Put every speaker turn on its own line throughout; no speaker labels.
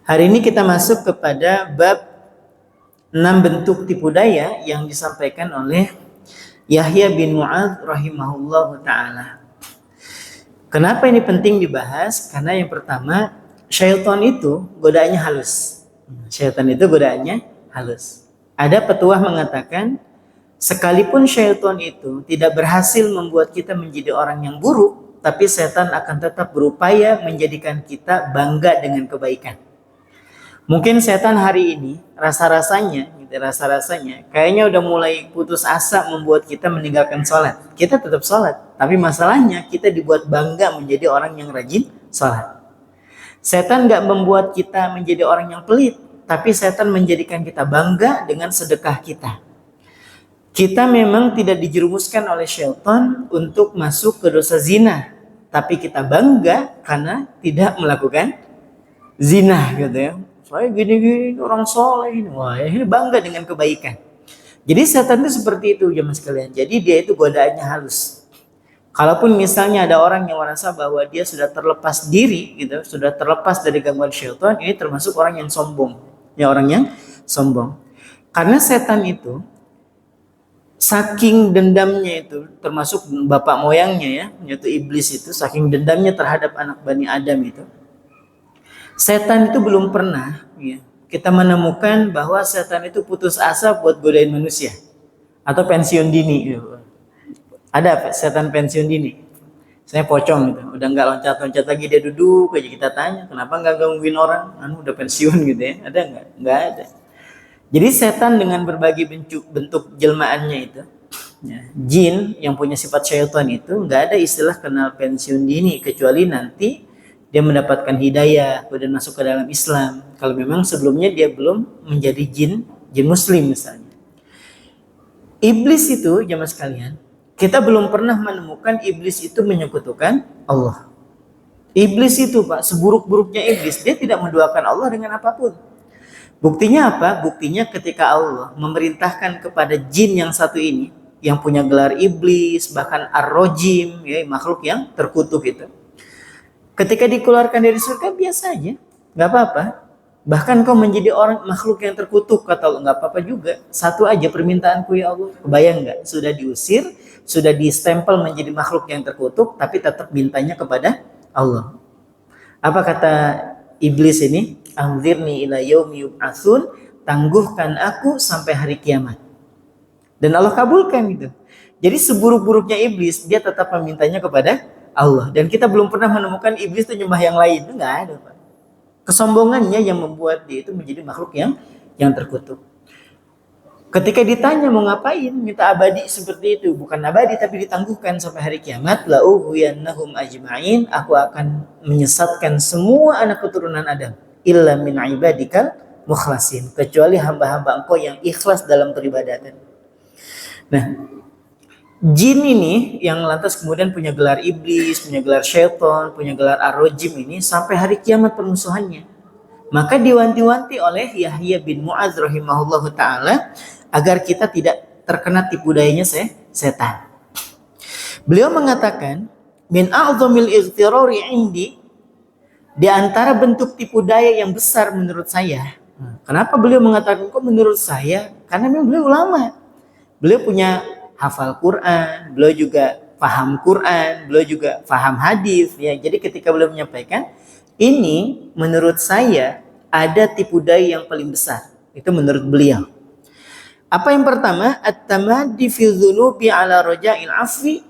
Hari ini kita masuk kepada bab 6 bentuk tipu daya yang disampaikan oleh Yahya bin Mu'adz rahimahullah ta'ala. Kenapa ini penting dibahas? Karena yang pertama, syaitan itu godaannya halus. Syaitan itu godaannya halus. Ada petuah mengatakan, sekalipun syaitan itu tidak berhasil membuat kita menjadi orang yang buruk, tapi setan akan tetap berupaya menjadikan kita bangga dengan kebaikan. Mungkin setan hari ini rasa-rasanya kayaknya udah mulai putus asa membuat kita meninggalkan sholat. Kita tetap sholat, tapi masalahnya kita dibuat bangga menjadi orang yang rajin sholat. Setan gak membuat kita menjadi orang yang pelit, tapi setan menjadikan kita bangga dengan sedekah kita. Kita memang tidak dijerumuskan oleh syaitan untuk masuk ke dosa zina, tapi kita bangga karena tidak melakukan zina gitu ya. Saya gini-gini orang soleh ini. Wah, ini bangga dengan kebaikan. Jadi setan itu seperti itu jemaah sekalian. Jadi dia itu godaannya halus. Kalaupun misalnya ada orang yang merasa bahwa dia sudah terlepas diri gitu, sudah terlepas dari gangguan syaitan, ini termasuk orang yang sombong. Ya, orang yang sombong. Karena setan itu saking dendamnya itu, termasuk bapak moyangnya ya, yaitu iblis itu, saking dendamnya terhadap anak Bani Adam itu, setan itu belum pernah ya, kita menemukan bahwa setan itu putus asa buat godain manusia atau pensiun dini gitu. Ada setan pensiun dini, saya pocong gitu, udah nggak loncat-loncat lagi, dia duduk aja, kita tanya kenapa nggak gangguin orang, udah pensiun gitu ya, ada nggak? Nggak ada. Jadi setan dengan berbagai bentuk jelmaannya itu ya, jin yang punya sifat syaitan itu nggak ada istilah kenal pensiun dini, kecuali nanti dia mendapatkan hidayah, kemudian masuk ke dalam Islam. Kalau memang sebelumnya dia belum menjadi jin muslim misalnya. Iblis itu, jemaah sekalian, kita belum pernah menemukan iblis itu menyekutukan Allah. Iblis itu Pak, seburuk-buruknya iblis, dia tidak menduakan Allah dengan apapun. Buktinya apa? Buktinya ketika Allah memerintahkan kepada jin yang satu ini, yang punya gelar iblis, bahkan ar-rojim, ya, makhluk yang terkutuk itu. Ketika dikeluarkan dari surga biasa aja, nggak apa-apa. Bahkan kau menjadi orang makhluk yang terkutuk, kata Allah, nggak apa-apa juga. Satu aja permintaanku ya Allah. Kebayang nggak? Sudah diusir, sudah distempel menjadi makhluk yang terkutuk, tapi tetap mintanya kepada Allah. Apa kata iblis ini? Anzirni ila yaumi yub'atsun, tangguhkan aku sampai hari kiamat. Dan Allah kabulkan gitu. Jadi seburuk-buruknya iblis, dia tetap memintanya kepada Allah. Dan kita belum pernah menemukan iblis itu nyembah yang lain. Itu nggak ada, Pak. Kesombongannya yang membuat dia itu menjadi makhluk yang terkutuk. Ketika ditanya mau ngapain, minta abadi seperti itu. Bukan abadi tapi ditangguhkan sampai hari kiamat. La'ughwiyannahum ajma'in. Aku akan menyesatkan semua anak keturunan Adam. Illa min ibadikal mukhlasin. Kecuali hamba-hamba engkau yang ikhlas dalam peribadatan. Nah, jin ini yang lantas kemudian punya gelar iblis, punya gelar syaitan, punya gelar ar-rojim ini sampai hari kiamat permusuhannya. Maka diwanti-wanti oleh Yahya bin Mu'adz rahimahullahu ta'ala agar kita tidak terkena tipu dayanya setan. Beliau mengatakan, min a'zamil ightirari indi, di antara bentuk tipu daya yang besar menurut saya. Kenapa beliau mengatakan kok menurut saya? Karena memang beliau ulama. Beliau punya hafal Quran, beliau juga paham Quran, beliau juga paham hadis ya. Jadi ketika beliau menyampaikan, ini menurut saya ada tipu daya yang paling besar. Itu menurut beliau. Apa yang pertama? At-tamaddi fi dzunubi ala raja'il afwi.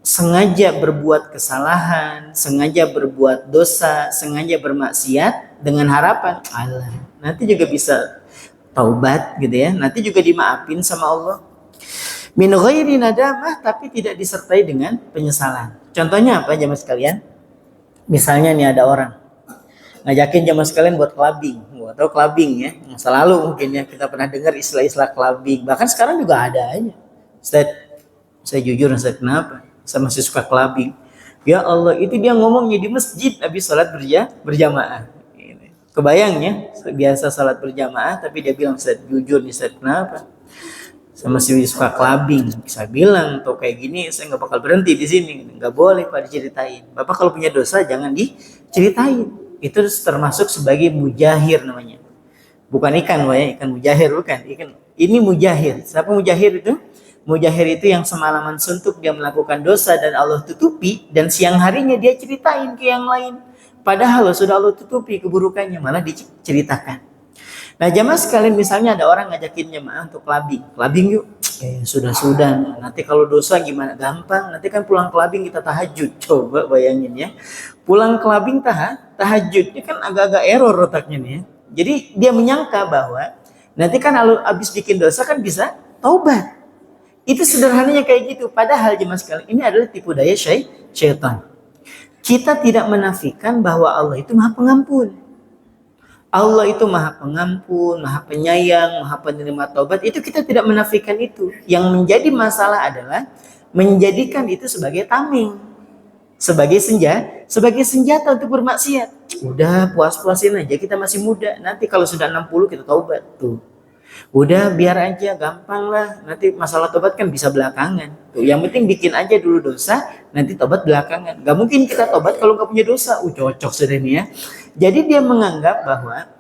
Sengaja berbuat kesalahan, sengaja berbuat dosa, sengaja bermaksiat dengan harapan Allah nanti juga bisa taubat gitu ya. Nanti juga dimaafin sama Allah. Min ghairi nadamah, tapi tidak disertai dengan penyesalan. Contohnya apa jemaah sekalian? Misalnya nih ada orang ngajakin jemaah sekalian buat clubbing, atau clubbing ya. Masa lalu mungkin ya kita pernah dengar istilah-istilah clubbing. Bahkan sekarang juga ada aja. Ustaz, saya jujur Ustaz, kenapa? Saya masih suka clubbing. Ya Allah, itu dia ngomongnya di masjid habis salat berjamaah. Kebayang ya, biasa salat berjamaah tapi dia bilang, Ustaz, jujur nih Ustaz, kenapa? Saya masih suka clubbing. Saya bilang tuh kayak gini saya nggak bakal berhenti di sini. Nggak boleh Pak diceritain. Bapak kalau punya dosa jangan diceritain. itu termasuk sebagai mujahir namanya. Bukan ikan, Pak ya, ikan mujahir bukan. Ikan ini mujahir. Siapa mujahir itu? Mujahir itu yang semalaman suntuk dia melakukan dosa dan Allah tutupi, dan siang harinya dia ceritain ke yang lain. Padahal sudah Allah tutupi keburukannya, malah diceritakan. Nah, jamaah sekalian, misalnya ada orang ngajakin jemaah untuk clubbing yuk. Sudah. Nanti kalau dosa gimana? Gampang. Nanti kan pulang clubbing kita tahajud. Coba bayangin ya. Pulang clubbing tahajud. Ini kan agak-agak error otaknya nih ya. Jadi dia menyangka bahwa nanti kan habis bikin dosa kan bisa taubat. Itu sederhananya kayak gitu. Padahal jemaah sekalian, ini adalah tipu daya syaitan. Kita tidak menafikan bahwa Allah itu Maha Pengampun. Allah itu Maha Pengampun, Maha Penyayang, Maha Penerima Taubat. Itu kita tidak menafikan itu. Yang menjadi masalah adalah menjadikan itu sebagai tameng, sebagai senjata untuk bermaksiat. Udah puas-puasin aja, kita masih muda. Nanti kalau sudah 60 kita taubat tuh. Udah biar aja, gampang lah. Nanti masalah tobat kan bisa belakangan. Tuh, yang penting bikin aja dulu dosa, nanti tobat belakangan. Gak mungkin kita tobat kalau gak punya dosa. Cocok sudah nih ya. Jadi dia menganggap bahwa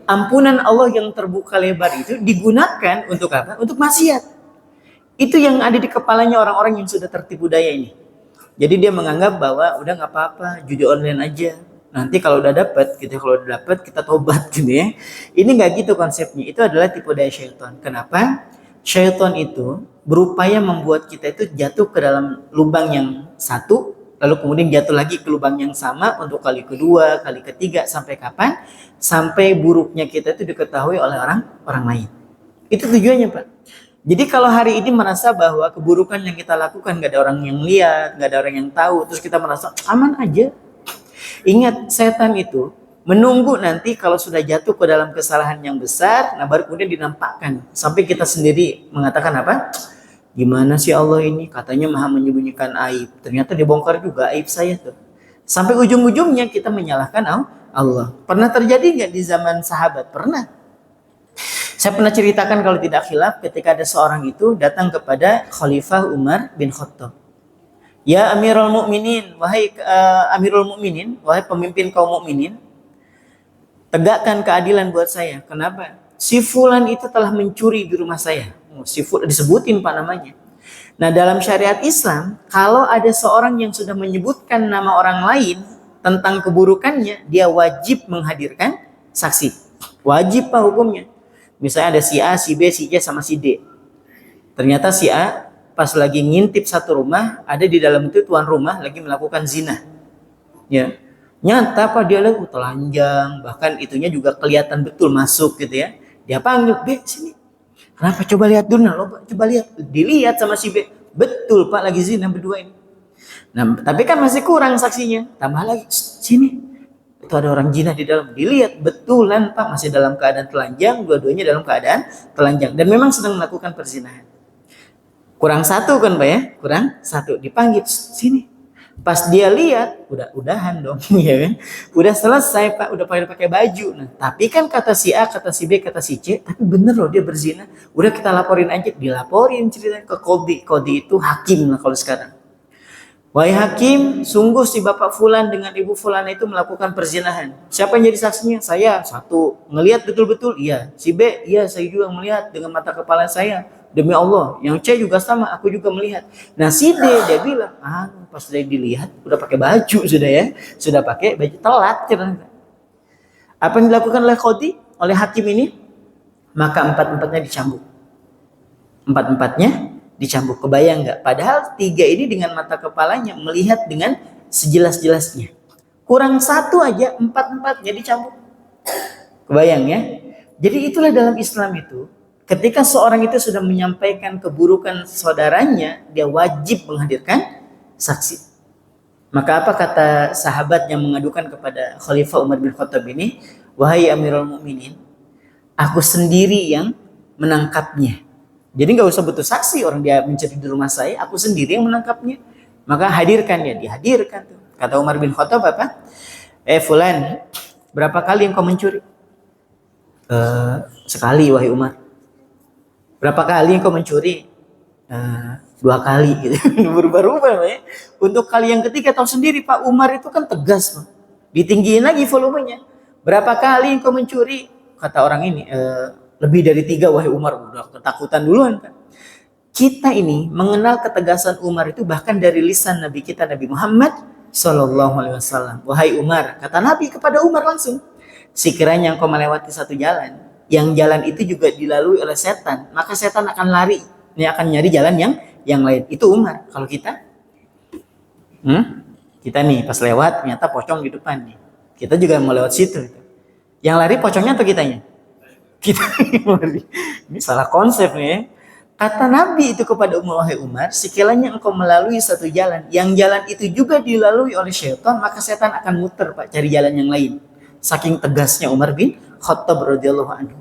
ampunan Allah yang terbuka lebar itu digunakan untuk apa? Untuk maksiat. Itu yang ada di kepalanya orang-orang yang sudah tertipu daya ini. Jadi dia menganggap bahwa udah gak apa-apa, judi online aja. Nanti kalau udah dapat kita tobat gitu ya. Ini nggak gitu konsepnya. Itu adalah tipu daya syaitan. Kenapa? Syaitan itu berupaya membuat kita itu jatuh ke dalam lubang yang satu, lalu kemudian jatuh lagi ke lubang yang sama untuk kali kedua, kali ketiga, sampai kapan? Sampai buruknya kita itu diketahui oleh orang lain. Itu tujuannya, Pak. Jadi kalau hari ini merasa bahwa keburukan yang kita lakukan gak ada orang yang lihat, gak ada orang yang tahu, terus kita merasa aman aja. Ingat, setan itu menunggu nanti kalau sudah jatuh ke dalam kesalahan yang besar, nah baru kemudian dinampakkan. Sampai kita sendiri mengatakan apa? Gimana sih Allah ini? Katanya Maha menyembunyikan aib. Ternyata dibongkar juga aib saya tuh. Sampai ujung-ujungnya kita menyalahkan Allah. Pernah terjadi nggak di zaman sahabat? Pernah. Saya pernah ceritakan kalau tidak khilaf ketika ada seorang itu datang kepada Khalifah Umar bin Khattab. Ya Amirul Mukminin, wahai Amirul Mukminin, wahai pemimpin kaum mukminin, tegakkan keadilan buat saya. Kenapa? Si fulan itu telah mencuri di rumah saya. Si fulan disebutin Pak namanya. Nah, dalam syariat Islam, kalau ada seorang yang sudah menyebutkan nama orang lain tentang keburukannya, dia wajib menghadirkan saksi. Wajib Pak hukumnya. Misalnya ada si A, si B, si C sama si D. Ternyata si A pas lagi ngintip satu rumah, ada di dalam itu tuan rumah lagi melakukan zina. Ya. Nyata Pak dia lagi telanjang, bahkan itunya juga kelihatan betul masuk gitu ya. Dia panggil, "B, sini." Kenapa? Coba lihat dulu, coba lihat. Dilihat sama si B. Betul Pak lagi zina berdua ini. Nah, tapi kan masih kurang saksinya. Tambah lagi, "Sini." Itu ada orang zina di dalam. Dilihat betulan Pak masih dalam keadaan telanjang, dua-duanya dalam keadaan telanjang dan memang sedang melakukan perzinahan. Kurang satu kan Pak ya? Kurang satu. Dipanggil, "Sini." Pas dia lihat, udahan dong ya kan? Udah selesai Pak, udah pakai baju. Nah, tapi kan kata si A, kata si B, kata si C, tapi bener loh dia berzina. Udah kita laporin aja, dilaporin ceritanya ke Qadhi. Qadhi itu hakim lah kalau sekarang. "Wahai hakim, sungguh si Bapak Fulan dengan Ibu Fulan itu melakukan perzinahan. Siapa yang jadi saksinya?" "Saya." "Satu, ngelihat betul-betul?" "Iya." "Si B?" "Iya, saya juga melihat dengan mata kepala saya. Demi Allah." "Yang C juga sama, aku juga melihat." Nah si D dia bilang, pas dia dilihat udah pakai baju sudah ya, sudah pakai baju, telat cerita. Apa yang dilakukan oleh Qadhi, oleh hakim ini? Maka empat-empatnya dicambuk. Empat-empatnya dicambuk. Kebayang nggak? Padahal tiga ini dengan mata kepalanya melihat dengan sejelas-jelasnya. Kurang satu aja, empat-empatnya dicambuk. Kebayang ya? Jadi itulah dalam Islam itu. Ketika seorang itu sudah menyampaikan keburukan saudaranya, dia wajib menghadirkan saksi. Maka apa kata sahabat yang mengadukan kepada Khalifah Umar bin Khattab ini? "Wahai Amirul Mukminin, aku sendiri yang menangkapnya." Jadi nggak usah butuh saksi, orang dia mencuri di rumah saya, aku sendiri yang menangkapnya. Maka hadirkan ya, dihadirkan tuh. Kata Umar bin Khattab apa? "Fulan, berapa kali engkau mencuri?" "Sekali wahai Umar." "Berapa kali engkau mencuri?" 2 kali gitu. Berubah-ubah ya. Untuk kali yang ketiga tahu sendiri Pak Umar itu kan tegas Pak. Ditinggiin lagi volumenya. Berapa kali engkau mencuri? Kata orang ini, lebih dari 3 wahai Umar. Udah ketakutan duluan kan. Kita ini mengenal ketegasan Umar itu bahkan dari lisan Nabi kita Nabi Muhammad Sallallahu Alaihi Wasallam. Wahai Umar, kata Nabi kepada Umar langsung, sekiranya engkau melewati satu jalan, yang jalan itu juga dilalui oleh setan, maka setan akan lari, dia akan nyari jalan yang lain. Itu Umar. Kalau kita, kita nih pas lewat ternyata pocong di depan nih, kita juga mau lewat situ. Yang lari pocongnya atau kitanya? Kita. Ini salah konsep nih. Ya. Kata Nabi itu kepada wahai Umar, sekiranya engkau melalui satu jalan, yang jalan itu juga dilalui oleh syaitan, maka setan akan muter Pak, cari jalan yang lain. Saking tegasnya Umar bin Khattab radhiyallahu anhu.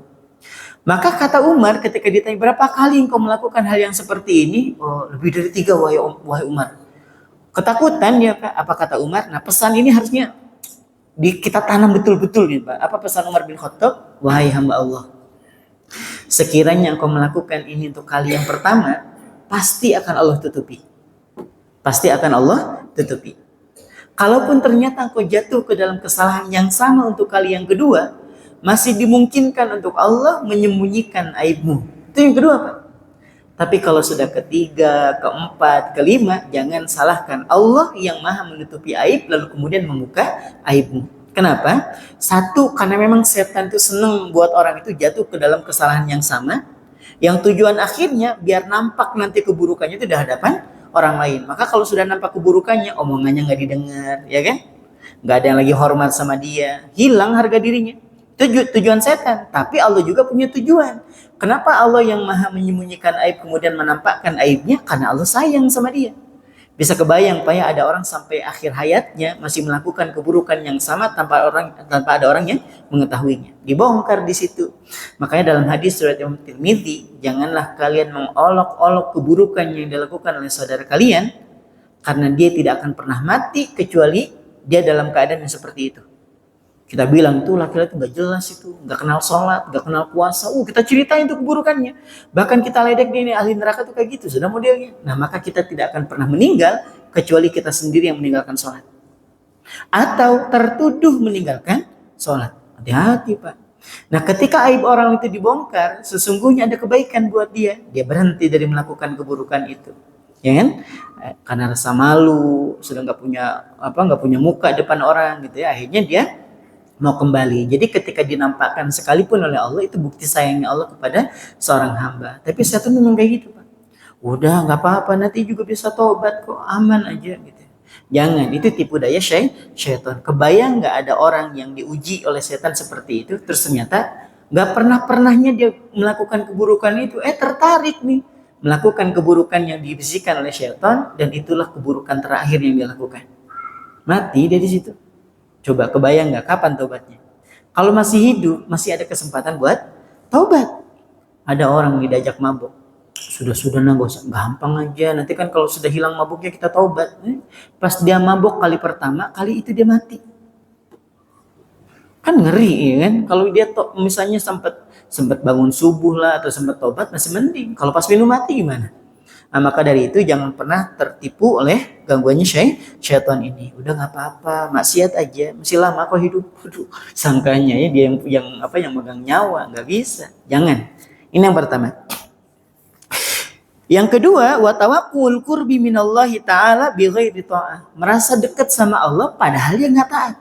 Maka kata Umar ketika ditanya berapa kali engkau melakukan hal yang seperti ini, oh, lebih dari 3 wahai Umar. Ketakutan dia Pak. Apa kata Umar? Nah pesan ini harusnya kita tanam betul-betul nih Pak. Apa pesan Umar bin Khattab? Wahai hamba Allah, sekiranya engkau melakukan ini untuk kali yang pertama, pasti akan Allah tutupi. Pasti akan Allah tutupi. Kalaupun ternyata engkau jatuh ke dalam kesalahan yang sama untuk kali yang kedua, masih dimungkinkan untuk Allah menyembunyikan aibmu. Itu yang kedua Pak. Tapi kalau sudah ketiga, keempat, kelima, jangan salahkan Allah yang maha menutupi aib lalu kemudian membuka aibmu. Kenapa? Satu, karena memang setan itu senang buat orang itu jatuh ke dalam kesalahan yang sama. Yang tujuan akhirnya biar nampak nanti keburukannya itu di hadapan orang lain. Maka kalau sudah nampak keburukannya, omongannya nggak didengar, ya kan? Nggak ada yang lagi hormat sama dia, hilang harga dirinya. Itu tujuan setan. Tapi Allah juga punya tujuan. Kenapa Allah yang maha menyembunyikan aib kemudian menampakkan aibnya? Karena Allah sayang sama dia. Bisa kebayang Pak ya, ada orang sampai akhir hayatnya masih melakukan keburukan yang sama tanpa ada orang yang mengetahuinya. Dibongkar di situ. Makanya dalam hadis riwayat Imam Tirmidzi, janganlah kalian mengolok-olok keburukan yang dilakukan oleh saudara kalian, karena dia tidak akan pernah mati kecuali dia dalam keadaan yang seperti itu. Kita bilang tuh laki-laki gak jelas itu, gak kenal sholat, gak kenal puasa. Kita ceritain tuh keburukannya. Bahkan kita ledek dia, ahli neraka tuh kayak gitu, sudah modelnya. Nah maka kita tidak akan pernah meninggal kecuali kita sendiri yang meninggalkan sholat. Atau tertuduh meninggalkan sholat. Hati-hati Pak. Nah ketika aib orang itu dibongkar, sesungguhnya ada kebaikan buat dia. Dia berhenti dari melakukan keburukan itu. Ya kan? Karena rasa malu, sudah gak punya muka depan orang gitu ya. Akhirnya dia mau kembali. Jadi ketika dinampakkan sekalipun oleh Allah, itu bukti sayangnya Allah kepada seorang hamba. Tapi setan memang kayak gitu Pak. Udah nggak apa-apa, nanti juga bisa tobat kok, aman aja gitu. Jangan, itu tipu daya syaitan. Kebayang nggak ada orang yang diuji oleh setan seperti itu, terus ternyata nggak pernahnya dia melakukan keburukan itu, tertarik nih melakukan keburukan yang dibisikkan oleh syaitan, dan itulah keburukan terakhir yang dia lakukan. Mati dia di situ. Coba kebayang nggak kapan tobatnya? Kalau masih hidup, masih ada kesempatan buat tobat. Ada orang diajak mabuk, sudah nggak usah, gampang aja. Nanti kan kalau sudah hilang mabuknya kita tobat. Pas dia mabuk kali pertama, kali itu dia mati. Kan ngeri ya kan? Kalau dia misalnya sempat bangun subuh lah atau sempat tobat masih mending. Kalau pas minum mati gimana? Nah, maka dari itu jangan pernah tertipu oleh gangguannya syaitan ini. Udah nggak apa-apa, maksiat aja, masih lama kok hidup. Sangkanya ya dia yang megang nyawa, nggak bisa. Jangan. Ini yang pertama. Yang kedua, wa tawakkul qurbi minallahi ta'ala bi ghairi ta'ah. Merasa dekat sama Allah padahal dia nggak taat.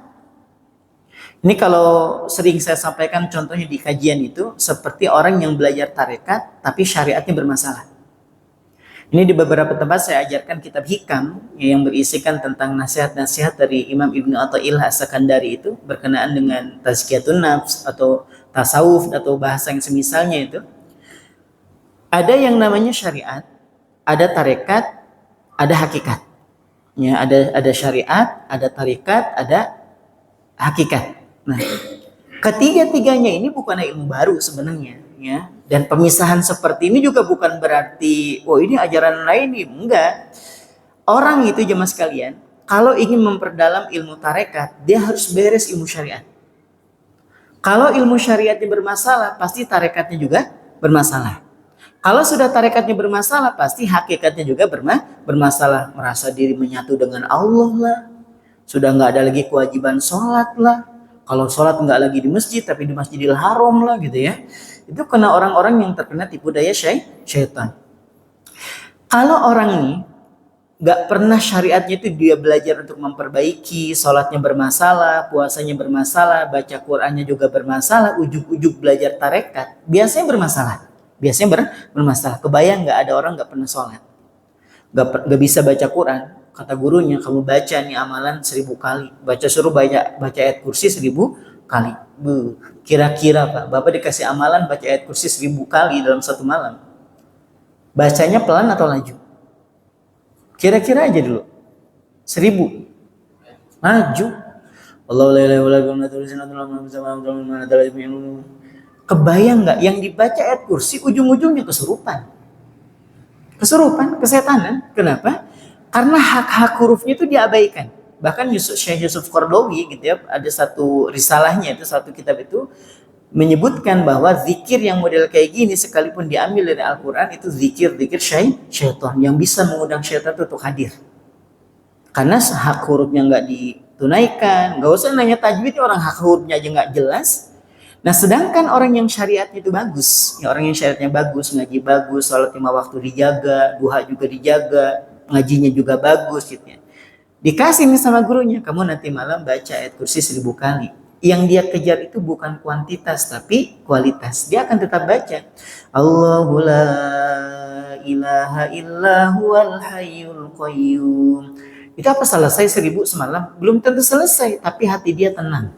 Ini kalau sering saya sampaikan contohnya di kajian itu seperti orang yang belajar tarekat tapi syariatnya bermasalah. Ini di beberapa tempat saya ajarkan kitab hikam yang berisikan tentang nasihat-nasihat dari Imam Ibnu Athaillah As-Sakandari itu berkenaan dengan tazkiyatun nafs atau tasawuf atau bahasa yang semisalnya itu. Ada yang namanya syariat, ada tarekat, ada hakikat. Ya, ada syariat, ada tarekat, ada hakikat. Nah, ketiga-tiganya ini bukan ilmu baru sebenarnya, ya. Dan pemisahan seperti ini juga bukan berarti ini ajaran lain nih, enggak. Orang itu jemaah sekalian, kalau ingin memperdalam ilmu tarekat, dia harus beres ilmu syariat. Kalau ilmu syariatnya bermasalah, pasti tarekatnya juga bermasalah. Kalau sudah tarekatnya bermasalah, pasti hakikatnya juga bermasalah. Merasa diri menyatu dengan Allah lah. Sudah nggak ada lagi kewajiban sholat lah. Kalau sholat nggak lagi di masjid, tapi di Masjidil Haram lah gitu ya. Itu kena orang-orang yang terkena tipu daya syaitan. Kalau orang ini nggak pernah syariatnya itu dia belajar untuk memperbaiki, sholatnya bermasalah, puasanya bermasalah, baca Qur'annya juga bermasalah, ujuk-ujuk belajar tarekat, biasanya bermasalah. Bermasalah. Kebayang nggak ada orang nggak pernah sholat, nggak bisa baca Quran. Kata gurunya, kamu baca nih amalan 1000 kali. Suruh baca ayat kursi 1000 kali. Kira-kira Pak, Bapak dikasih amalan baca ayat kursi 1000 kali dalam satu malam. Bacanya pelan atau laju? Kira-kira aja dulu. 1000. Maju. Kebayang nggak yang dibaca ayat kursi ujung-ujungnya kesurupan, kesetanan. Kenapa? Karena hak-hak hurufnya itu diabaikan. Bahkan Syekh Yusuf Qaradawi gitu ya, ada satu risalahnya itu, satu kitab itu menyebutkan bahwa zikir yang model kayak gini sekalipun diambil dari Al-Quran itu zikir syaitan yang bisa mengundang syaitan itu untuk hadir. Karena hak hurufnya nggak ditunaikan, nggak usah nanya tajwid, orang hak hurufnya aja nggak jelas. Nah, sedangkan orang yang syariatnya itu bagus, ya orang yang syariatnya bagus, ngaji bagus, sholat 5 waktu dijaga, duha juga dijaga, ngajinya juga bagus gitu ya. Dikasih nih sama gurunya, kamu nanti malam baca ayat kursi 1000 kali. Yang dia kejar itu bukan kuantitas tapi kualitas. Dia akan tetap baca. Allahu la ilaha illa huwal hayyul qayyum. Itu apa selesai 1000 semalam? Belum tentu selesai, tapi hati dia tenang.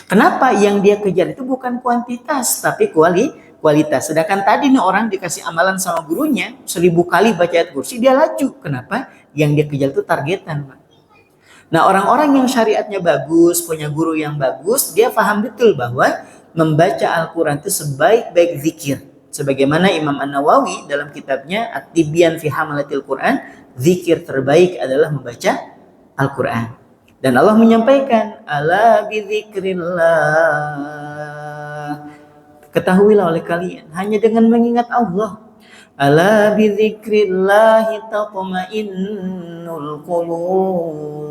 Kenapa? Yang dia kejar itu bukan kuantitas tapi kualitas. Sedangkan tadi nih orang dikasih amalan sama gurunya 1000 kali baca ayat kursi, dia laju. Kenapa? Yang dia kejar itu targetan, Pak. Nah, orang-orang yang syariatnya bagus, punya guru yang bagus, dia paham betul bahwa membaca Al-Quran itu sebaik-baik zikir. Sebagaimana Imam An-Nawawi dalam kitabnya At-Tibyan fi Hamalatil Quran, zikir terbaik adalah membaca Al-Quran. Dan Allah menyampaikan, ala bizikrillah. Ketahuilah oleh kalian, hanya dengan mengingat Allah. Ala bizikrillahi tatma'innul qulub.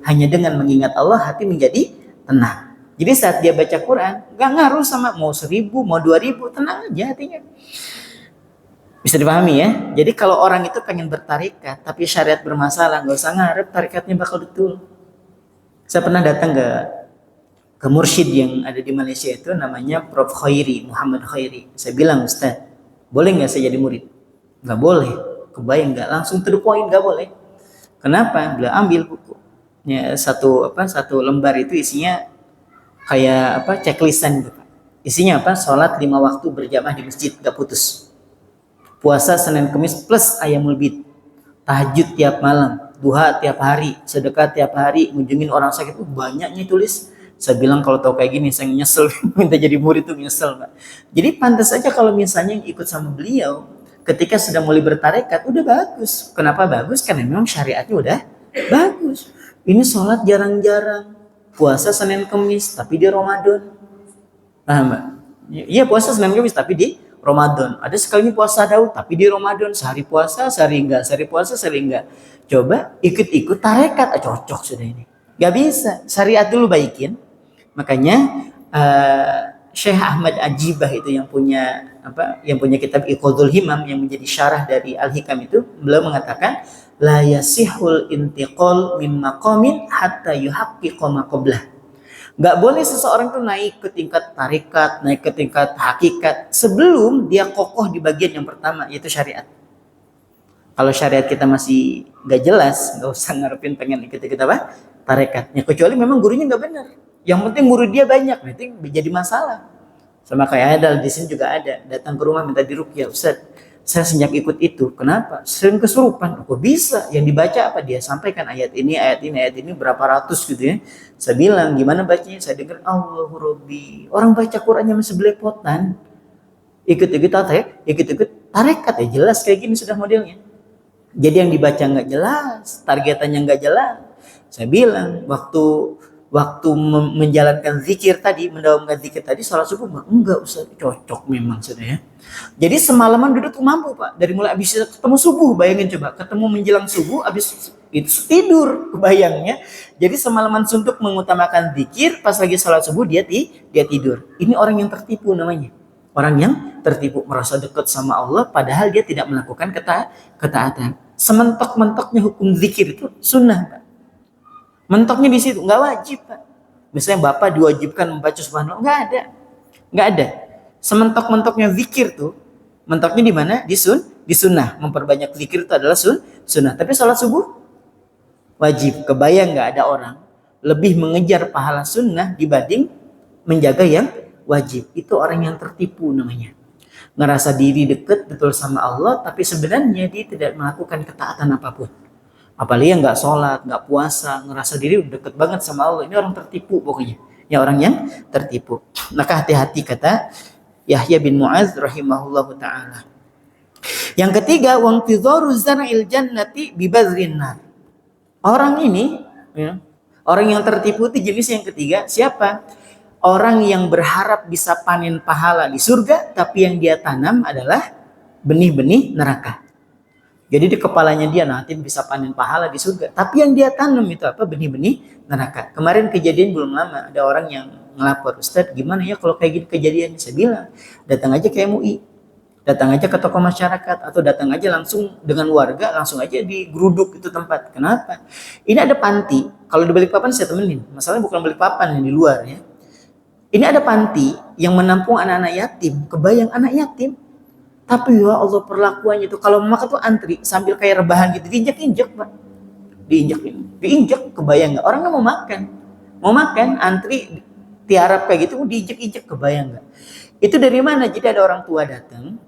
Hanya dengan mengingat Allah hati menjadi tenang. Jadi saat dia baca Quran, gak ngaruh sama mau 1000, mau 2000, tenang aja hatinya. Bisa dipahami ya? Jadi kalau orang itu pengen bertarikat, tapi syariat bermasalah, gak usah ngarep tarikatnya bakal betul. Saya pernah datang ke mursyid yang ada di Malaysia itu, namanya Prof. Khairi, Muhammad Khairi. Saya bilang, Ustaz, boleh nggak saya jadi murid? Nggak boleh. Kebayang nggak? Langsung to the point, nggak boleh. Kenapa? Beliau ambil buku. Ya, satu lembar itu isinya kayak checklistan gitu. Isinya apa? Sholat 5 waktu berjamaah di masjid, nggak putus. Puasa Senin Kamis plus Ayamul Bid. Tahajud tiap malam, duha tiap hari, sedekah tiap hari, ngunjungin orang sakit. Banyaknya tulis. Saya bilang kalau tahu kayak gini saya nyesel minta jadi murid tuh nyesel, Pak. Jadi pantas aja kalau misalnya yang ikut sama beliau ketika sudah mulai bertarekat udah bagus. Kenapa bagus? Karena memang syariatnya udah bagus. Ini sholat jarang-jarang, puasa Senin Kamis tapi di Ramadan. Paham, Mbak? Iya, puasa Senin Kamis tapi di Ramadan. Ada sekali puasa Daud tapi di Ramadan, sehari puasa, sehari enggak, sehari puasa, sehari enggak. Coba ikut-ikut tarekat, cocok sudah ini. Gak bisa, syariat dulu baikin. Makanya Syekh Ahmad Ajibah itu yang punya kitab Iqadul Himam yang menjadi syarah dari Al-Hikam itu, beliau mengatakan la yasihul intiqal min maqamin hatta yuhaqqiqa ma qablah. Enggak boleh seseorang itu naik ke tingkat tarikat, naik ke tingkat hakikat sebelum dia kokoh di bagian yang pertama, yaitu syariat. Kalau syariat kita masih enggak jelas, enggak usah ngarepin pengen ikut-ikut tarekatnya, kecuali memang gurunya enggak benar. Yang penting murid dia banyak, nanti jadi masalah. Sama kayak ada di sini juga ada, datang ke rumah minta diruqyah, Ustaz, saya sejak ikut itu, kenapa? Sering kesurupan. Kok bisa? Yang dibaca apa? Dia sampaikan ayat ini, berapa ratus gitu ya. Saya bilang, gimana bacanya? Saya dengar Allahu Rabbi. Orang baca Qurannya masih belepotan. Ikut-ikut tarekat ya jelas kayak gini sudah modelnya. Jadi yang dibaca nggak jelas, targetannya nggak jelas. Saya bilang, waktu menjalankan zikir tadi, mendawamkan zikir tadi, sholat subuh enggak usah, cocok memang sudah ya. Jadi semalaman duduk tuh mampu, Pak. Dari mulai habis ketemu subuh, bayangin coba, ketemu menjelang subuh, habis itu tidur, kebayangnya. Jadi semalaman suntuk mengutamakan zikir, pas lagi sholat subuh dia tidur. Ini orang yang tertipu namanya. Orang yang tertipu, merasa dekat sama Allah padahal dia tidak melakukan ketaatan. Sementok-mentoknya hukum zikir itu sunnah, Pak. Mentoknya di situ, nggak wajib, Pak. Misalnya Bapak diwajibkan membaca subhanallah, nggak ada. Nggak ada. Sementok-mentoknya zikir tuh, mentoknya di mana? Di sunnah. Memperbanyak zikir itu adalah sunnah. Tapi sholat subuh wajib. Kebayang nggak ada orang lebih mengejar pahala sunnah dibanding menjaga yang wajib. Itu orang yang tertipu namanya. Ngerasa diri dekat betul sama Allah, tapi sebenarnya dia tidak melakukan ketaatan apapun. Apalagi yang nggak sholat, nggak puasa, ngerasa diri deket banget sama Allah. Ini orang tertipu pokoknya. Ya orang yang tertipu. Maka hati-hati kata Yahya bin Mu'adz rahimahullahu ta'ala. Yang ketiga, wangtidharu zar'il jannati bibadrin nar. Orang ini, ya, orang yang tertipu itu jenis yang ketiga. Siapa? Orang yang berharap bisa panen pahala di surga, tapi yang dia tanam adalah benih-benih neraka. Jadi di kepalanya dia nanti bisa panen pahala di surga, tapi yang dia tanam itu apa? Benih-benih neraka. Kemarin kejadian belum lama, ada orang yang ngelapor, Ustadz gimana ya kalau kayak gini kejadian? Saya bilang, datang aja ke MUI. Datang aja ke toko masyarakat atau datang aja langsung dengan warga, langsung aja digeruduk itu tempat. Kenapa? Ini ada panti. Kalau di Balikpapan saya temenin. Masalahnya bukan Balikpapan yang di luar ya. Ini ada panti yang menampung anak-anak yatim. Kebayang anak yatim. Tapi ya Allah perlakuannya itu kalau mau makan tuh antri sambil kayak rebahan gitu, diinjak-injak, Pak. Diinjak, kebayang nggak? Orang nggak mau makan, antri tiarap kayak gitu, diinjak-injak, kebayang nggak? Itu dari mana? Jadi ada orang tua datang.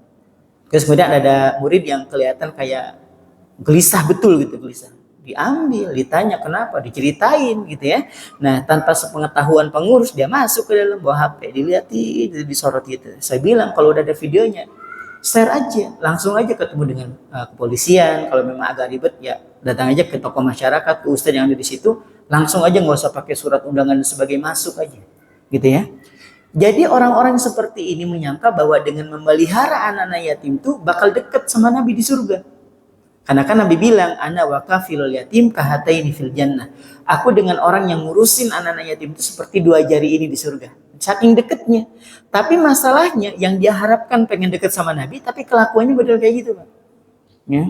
Terus kemudian ada murid yang kelihatan kayak gelisah betul gitu, gelisah. Diambil, ditanya kenapa, diceritain gitu ya. Nah, tanpa sepengetahuan pengurus dia masuk ke dalam bawa HP, dilihatin, disorot gitu. Saya bilang kalau udah ada videonya, share aja, langsung aja ketemu dengan kepolisian. Kalau memang agak ribet ya datang aja ke tokoh masyarakat, ke ustadz yang ada di situ, langsung aja nggak usah pakai surat undangan dan sebagainya, masuk aja, gitu ya. Jadi orang-orang seperti ini menyangka bahwa dengan memelihara anak-anak yatim itu bakal dekat sama Nabi di surga. Karena kan Nabi bilang, ana wa kafilul yatim kahataini fil jannah. Aku dengan orang yang ngurusin anak-anak yatim itu seperti dua jari ini di surga. Saking dekatnya. Tapi masalahnya yang dia harapkan pengen dekat sama Nabi, tapi kelakuannya betul kayak gitu, Pak. Ya.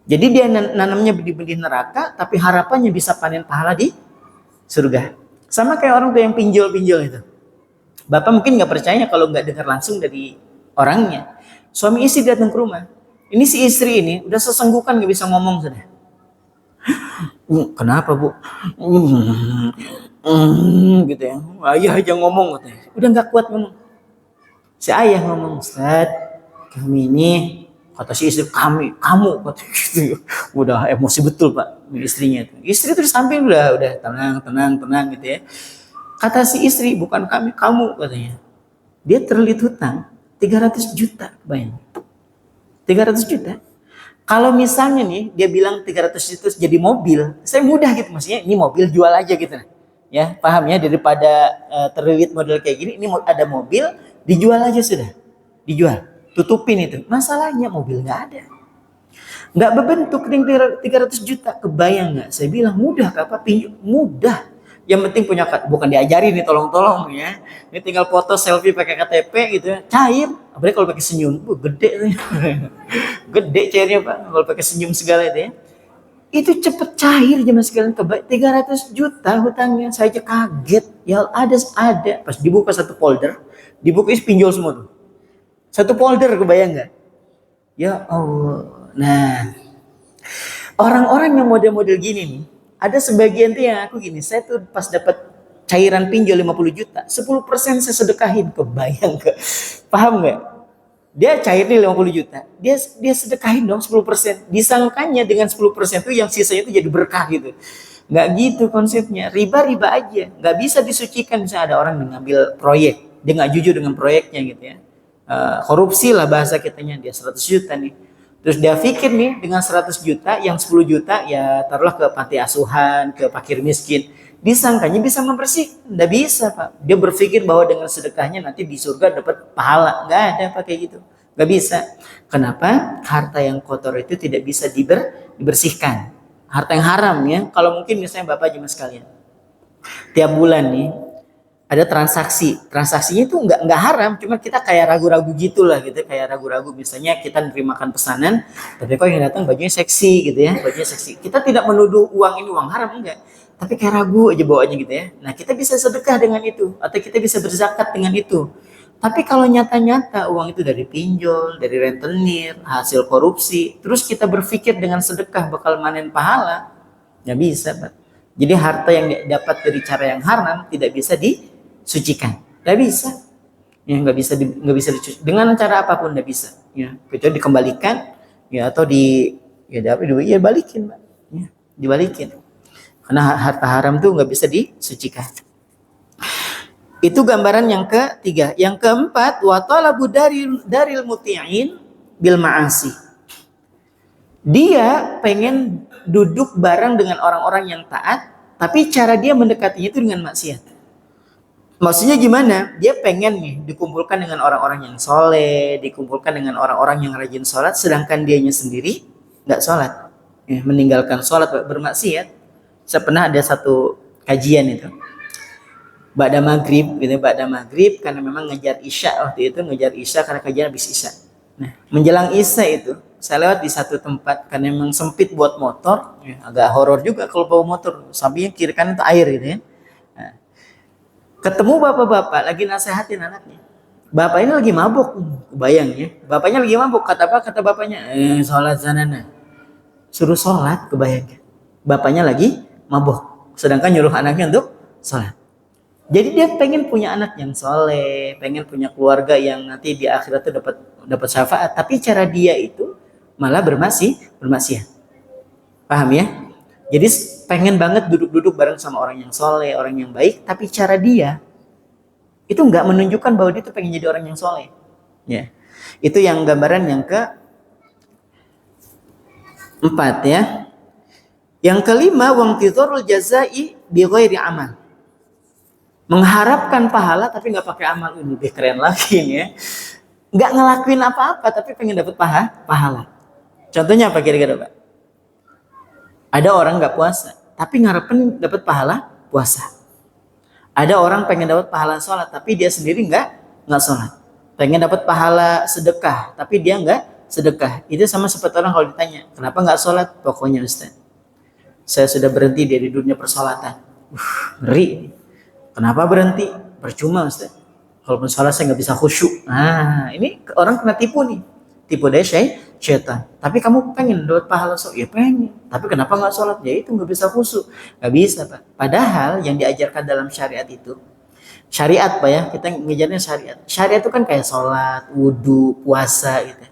Jadi dia nanamnya benih-benih neraka, tapi harapannya bisa panen pahala di surga. Sama kayak orang tuh yang pinjol-pinjol itu. Bapak mungkin nggak percaya kalau nggak dengar langsung dari orangnya. Suami istri datang ke rumah. Ini si istri ini udah sesenggukan nggak bisa ngomong sudah. Kenapa Bu? Gitu ya. Ayah aja ngomong katanya. Udah nggak kuat ngomong. Si ayah ngomong, Ustaz, kami ini, kata si istri, kamu kata gitu. Udah emosi betul Pak istrinya itu. Istri tuh di samping udah tenang gitu ya. Kata si istri, bukan kami, kamu katanya. Dia terlilit hutang 300 juta, bayang. 300 juta. Kalau misalnya nih dia bilang 300 juta jadi mobil, saya mudah gitu maksudnya, ini mobil jual aja gitu. Ya, paham ya, daripada terlilit model kayak gini, ini ada mobil, dijual aja sudah. Dijual, tutupin itu. Masalahnya mobil nggak ada. Nggak berbentuk ring 300 juta, kebayang nggak? Saya bilang mudah, apa pinjam mudah. Yang penting punya, bukan diajarin nih tolong ya. Ini tinggal foto selfie pakai KTP gitu ya. Cair. Apalagi kalau pakai senyum, gede tuh. Gede cairnya Pak. Kalau pakai senyum segala itu ya. Itu cepet cair zaman sekarang, 300 juta hutangnya. Saya aja kaget. Ya ada. Pas dibuka satu folder, dibuka pinjol semua tuh. Satu folder, kebayang nggak? Ya Allah. Nah, orang-orang yang model-model gini nih, ada sebagian tuh yang aku gini, saya tuh pas dapat cairan pinjol 50 juta, 10% saya sedekahin, kebayang gak? Paham gak? Dia cair nih 50 juta, dia sedekahin dong 10%. Disangkanya dengan 10% itu yang sisanya itu jadi berkah gitu. Nggak gitu konsepnya, riba aja. Nggak bisa disucikan. Misalnya ada orang yang ngambil proyek, dia nggak jujur dengan proyeknya gitu ya. Korupsi lah bahasa kitanya, dia 100 juta nih. Terus dia pikir nih dengan 100 juta, yang 10 juta ya taruhlah ke panti asuhan, ke fakir miskin. Disangkanya bisa membersihkan. Nggak bisa Pak. Dia berpikir bahwa dengan sedekahnya nanti di surga dapat pahala. Nggak ada Pak kayak gitu. Nggak bisa. Kenapa? Harta yang kotor itu tidak bisa dibersihkan. harta yang haram ya. Kalau mungkin misalnya Bapak Jemaah sekalian, tiap bulan nih ada transaksinya itu nggak haram, cuma kita kayak ragu-ragu gitulah gitu, kayak ragu-ragu. Misalnya kita nerimakan pesanan, tapi kok yang datang bajunya seksi gitu ya, bajunya seksi. Kita tidak menuduh uang ini uang haram, enggak, tapi kayak ragu aja bawaannya gitu ya. Nah, kita bisa sedekah dengan itu, atau kita bisa berzakat dengan itu. Tapi kalau nyata-nyata uang itu dari pinjol, dari rentenir, hasil korupsi, terus kita berpikir dengan sedekah bakal manen pahala, nggak bisa, Pak. Jadi harta yang dapat dari cara yang haram tidak bisa disucikan, nggak bisa. Ya, nggak bisa dicuci dengan cara apapun, nggak bisa. Ya, kecuali dikembalikan, ya atau ya balikin, Pak. Ya, dibalikin. Karena harta haram tuh nggak bisa disucikan. Itu gambaran yang ketiga. Yang keempat, wa talabu daril muti'in bil ma'asi. Dia pengen duduk bareng dengan orang-orang yang taat, tapi cara dia mendekatinya itu dengan maksiat. Maksudnya gimana? Dia pengen nih dikumpulkan dengan orang-orang yang soleh, dikumpulkan dengan orang-orang yang rajin sholat, sedangkan dianya sendiri nggak sholat, ya, meninggalkan sholat, bermaksiat. Saya pernah ada satu kajian itu, ba'da maghrib gitu, ba'da maghrib karena memang ngejar isya waktu itu, ngejar isya karena kajian habis isya. Nah, menjelang isya itu saya lewat di satu tempat karena memang sempit buat motor, ya, agak horor juga kalau bawa motor, sampingnya kiri kanan itu air gitu ya. Nah, ketemu bapak-bapak lagi nasehatin anaknya. Bapak ini lagi mabuk, kebayang ya. Bapaknya lagi mabuk, kata apa? Kata bapaknya, sholat sana nah. Suruh sholat, kebayang. Bapaknya lagi mabuk, sedangkan nyuruh anaknya untuk sholat. Jadi dia pengen punya anak yang soleh, pengen punya keluarga yang nanti di akhirat itu dapat syafaat. Tapi cara dia itu malah bermaksiat. Paham ya? Jadi pengen banget duduk-duduk bareng sama orang yang soleh, orang yang baik. Tapi cara dia itu nggak menunjukkan bahwa dia tuh pengen jadi orang yang soleh. Ya, itu yang gambaran yang keempat ya. Yang kelima, wangtizarul jazai bi ghairi amal. Mengharapkan pahala tapi nggak pakai amal. Ini lebih keren lagi nih ya. Nggak ngelakuin apa-apa tapi pengen dapat pahala. Contohnya apa kira-kira, Pak? Ada orang nggak puasa tapi ngarepin dapat pahala puasa. Ada orang pengen dapat pahala sholat tapi dia sendiri nggak sholat. Pengen dapat pahala sedekah tapi dia nggak sedekah. Itu sama seperti orang kalau ditanya, kenapa nggak sholat? Pokoknya Ustaz, saya sudah berhenti dari dunia persolatan. Ngeri. Kenapa berhenti? Percuma Ustaz. Kalaupun sholat saya nggak bisa khusyuk. Nah, ini orang kena tipu nih. Tipu dari syaitan. Tapi kamu pengen dapat pahala sholat? Ya pengen. Tapi kenapa nggak sholat? Ya itu nggak bisa khusyuk. Nggak bisa, Pak. Padahal yang diajarkan dalam syariat itu, syariat Pak ya, kita ngejarnya syariat. Syariat itu kan kayak sholat, wudhu, puasa gitu.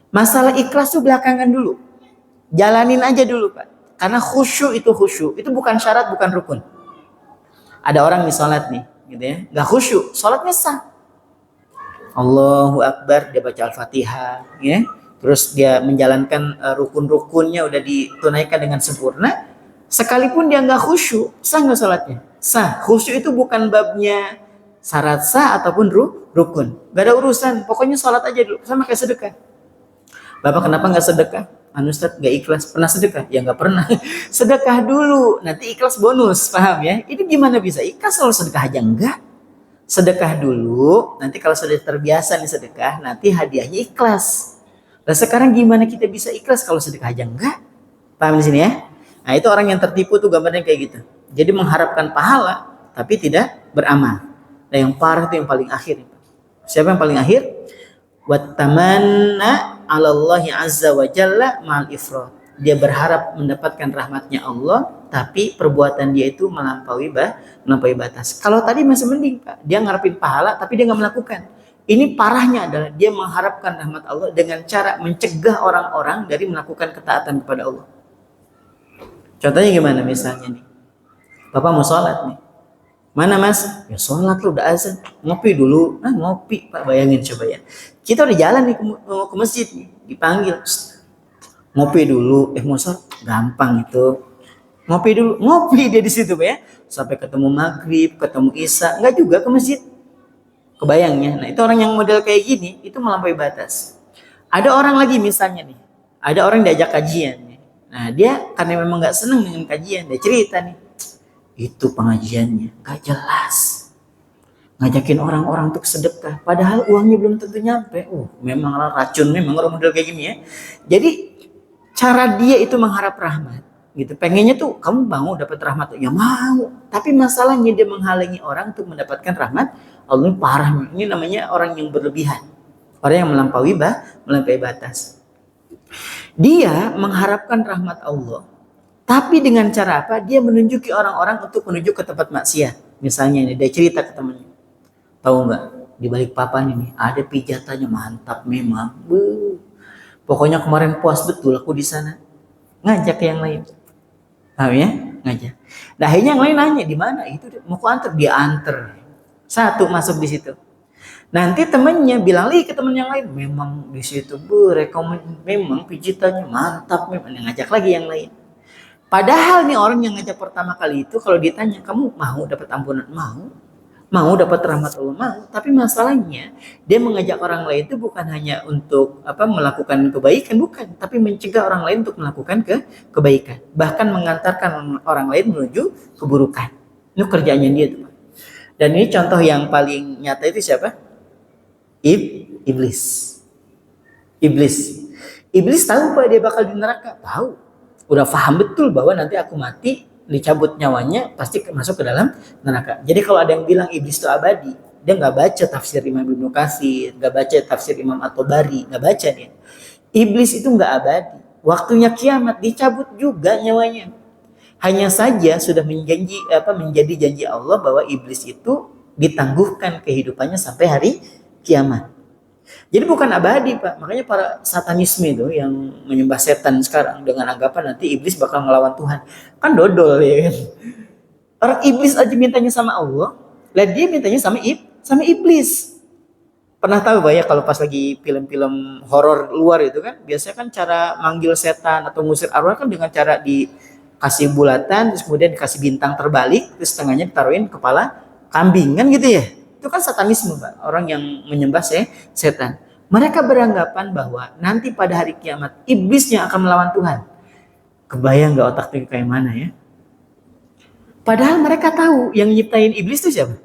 Masalah ikhlas tuh belakangan dulu. Jalanin aja dulu Pak. Karena khusyuk itu bukan syarat, bukan rukun. Ada orang nih sholat nih, gitu ya, nggak khusyuk, sholatnya sah. Allahu Akbar, dia baca Al-Fatihah, ya. Terus dia menjalankan rukun-rukunnya udah ditunaikan dengan sempurna. Sekalipun dia nggak khusyuk, sah nggak sholatnya? Sah. Khusyuk itu bukan babnya syarat sah ataupun rukun. Gak ada urusan, pokoknya sholat aja dulu, sama kayak sedekah. Bapak kenapa nggak sedekah? Ustaz gak ikhlas. Pernah sedekah? Ya gak pernah. Sedekah dulu, nanti ikhlas bonus, paham ya? Ini gimana bisa ikhlas kalau sedekah aja enggak? Sedekah dulu, nanti kalau sudah terbiasa nih sedekah, nanti hadiahnya ikhlas. Nah sekarang gimana kita bisa ikhlas kalau sedekah aja enggak? Paham di sini ya? Nah itu orang yang tertipu tuh gambarnya kayak gitu. Jadi mengharapkan pahala, tapi tidak beramal. Nah yang parah itu yang paling akhir. Siapa yang paling akhir? Wattamanna 'alallahi azza wa jalla ma'al ifrat. Dia berharap mendapatkan rahmatnya Allah, tapi perbuatan dia itu melampaui batas. Kalau tadi masih mending Pak, dia ngarepin pahala tapi dia nggak melakukan. Ini parahnya adalah dia mengharapkan rahmat Allah dengan cara mencegah orang-orang dari melakukan ketaatan kepada Allah. Contohnya gimana misalnya nih, Bapak mau sholat nih, mana Mas? Ya sholat lu udah azan, ngopi dulu. Ngopi Pak, bayangin coba ya. Kita udah jalan nih ke masjid nih, dipanggil. Ngopi dulu, mau sholat, gampang itu. Ngopi dulu, ngopi dia di situ Pak ya. Sampai ketemu maghrib, ketemu isya, enggak juga ke masjid. Kebayangnya. Nah, itu orang yang model kayak gini, itu melampaui batas. Ada orang lagi misalnya nih, ada orang diajak kajian nih. Nah dia karena memang nggak seneng dengan kajian, dia cerita nih, itu pengajiannya gak jelas, ngajakin orang-orang untuk sedekah, padahal uangnya belum tentu nyampe. Memang racun, memang orang model kayak gini ya. Jadi cara dia itu mengharap rahmat, gitu. Pengennya tuh kamu mau dapat rahmat, ya mau. Tapi masalahnya dia menghalangi orang untuk mendapatkan rahmat Allah. Parah, ini namanya orang yang berlebihan, orang yang melampaui batas. Dia mengharapkan rahmat Allah, tapi dengan cara apa? Dia menunjuki orang-orang untuk menuju ke tempat maksiat. Misalnya ini dia cerita ke temannya, tahu nggak, di balik papan ini ada pijatannya mantap memang. Pokoknya kemarin puas betul aku di sana. Ngajak yang lain, tahu ya? Ngajak. Nah akhirnya yang lain nanya di mana itu, mau ku antar, dia antar. Satu masuk di situ. Nanti temennya bilang lagi ke temen yang lain, memang di situ memang pijitannya mantap, memang ngajak lagi yang lain. Padahal nih orang yang ngajak pertama kali itu kalau ditanya, kamu mau dapat ampunan? Mau dapat rahmat Allah? Mau. Tapi masalahnya dia mengajak orang lain itu bukan hanya untuk melakukan kebaikan, bukan, tapi mencegah orang lain untuk melakukan kebaikan, bahkan mengantarkan orang lain menuju keburukan. Itu kerjaannya dia tuh. Dan ini contoh yang paling nyata itu siapa? Iblis. Iblis tahu Pak dia bakal di neraka, tahu. Udah paham betul bahwa nanti aku mati, dicabut nyawanya, pasti masuk ke dalam neraka. Jadi kalau ada yang bilang iblis itu abadi, dia nggak baca tafsir Imam Ibnu Katsir, nggak baca tafsir Imam At-Tabari, nggak baca dia. Iblis itu nggak abadi. Waktunya kiamat dicabut juga nyawanya. Hanya saja sudah menjadi janji Allah bahwa iblis itu ditangguhkan kehidupannya sampai hari kiamat. Jadi bukan abadi Pak. Makanya para satanisme itu yang menyembah setan sekarang dengan anggapan nanti iblis bakal ngelawan Tuhan. Kan dodol ya kan. Orang iblis aja mintanya sama Allah, lah dia mintanya sama iblis. Pernah tahu Pak ya kalau pas lagi film-film horor luar itu kan, biasanya kan cara manggil setan atau ngusir arwah kan dengan cara dikasih bulatan, terus kemudian dikasih bintang terbalik, terus tengahnya ditaruhin kepala kambing kan gitu ya. Itu kan satanisme Pak, orang yang menyembah setan. Mereka beranggapan bahwa nanti pada hari kiamat iblis yang akan melawan Tuhan. Kebayang nggak otaknya kayak mana ya? Padahal mereka tahu yang nyiptain iblis itu siapa?